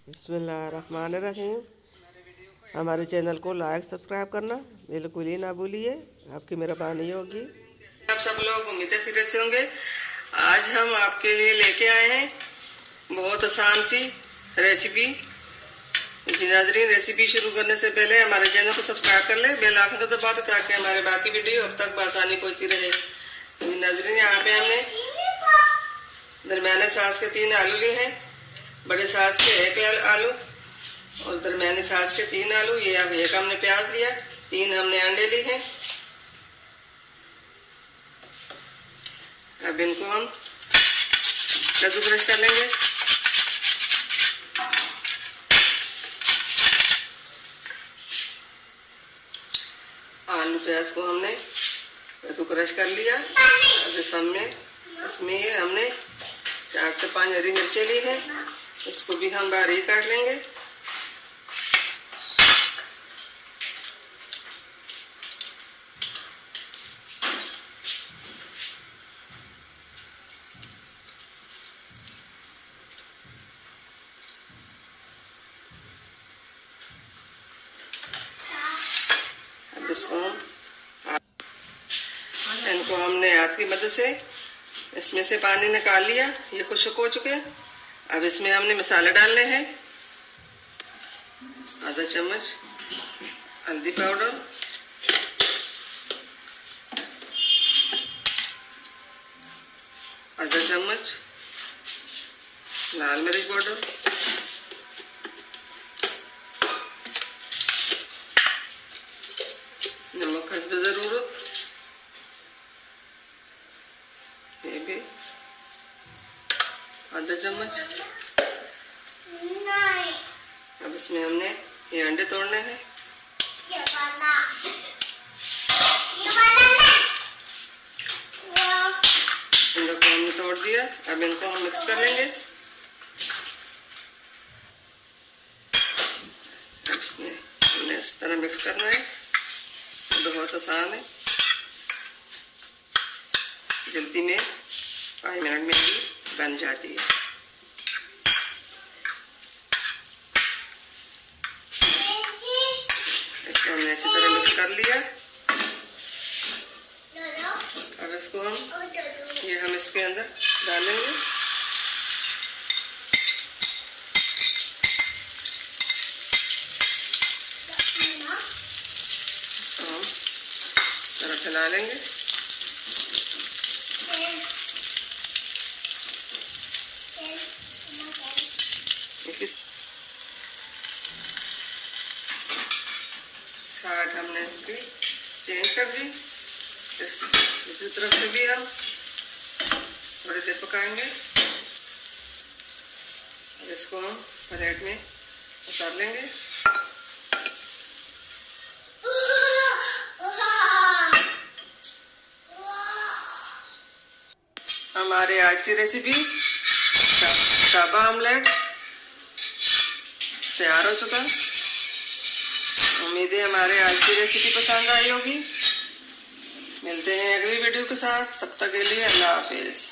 बिस्मिल्लाहिर्रहमानिर्रहीम। हमारे चैनल को लाइक सब्सक्राइब करना बिल्कुल ही ना भूलिए, आपकी मेहरबानी होगी। आप सब लोग उम्मीद फिर से होंगे। आज हम आपके लिए लेके आए हैं बहुत आसान सी रेसिपी। जी नाजरीन, रेसिपी शुरू करने से पहले हमारे चैनल को सब्सक्राइब कर ले, बेल आइकन को दबा दे ताकि हमारे बाकी वीडियो अब तक आसानी पहुंचती रहे। नाजरीन, यहाँ पे हमने दरमियाने साइज के 3 आलू लिए हैं, बड़े साइज के 1 आलू और दरमियाने साइज के 3 आलू। ये अब एक हमने प्याज लिया, 3 हमने अंडे लिए हैं। अब इनको हम कद्दूकस कर लेंगे। आलू प्याज को हमने कद्दूकस कर लिया। अब इसमें हमने 4 से 5 हरी मिर्चें ली है, इसको भी हम बारीक काट लेंगे। अब इनको हमने हाथ की मदद से इसमें से पानी निकाल लिया, ये खुश्क हो चुके। अब इसमें हमने मसाले डालने हैं। आधा चम्मच हल्दी पाउडर, आधा चम्मच लाल मिर्च पाउडर, नमक हस्ब ज़रूरत, ये भी आधा चम्मच। अब इसमें हमने ये अंडे तोड़ने हैं। अंडों को हमने तोड़ दिया। अब इनको हम मिक्स कर लेंगे। अब इसमें हमने इस तरह मिक्स करना है, बहुत आसान है, जल्दी में 5 मिनट में भी बन जाती है। इसको हमने अच्छी तरह मिक्स कर लिया। अब इसको हम इसके अंदर डालेंगे। हम तरह चला लेंगे। साइड हमने इसकी चेंज कर दी। दूसरी तरफ से भी हम थोड़ी देर पकाएंगे। अब इसको हम प्लेट में उतार लेंगे। हमारे आज की रेसिपी साबा आमलेट तैयार हो चुका। उम्मीद है हमारे आज की रेसिपी पसंद आई होगी। मिलते हैं अगली वीडियो के साथ, तब तक के लिए अल्लाह हाफिज।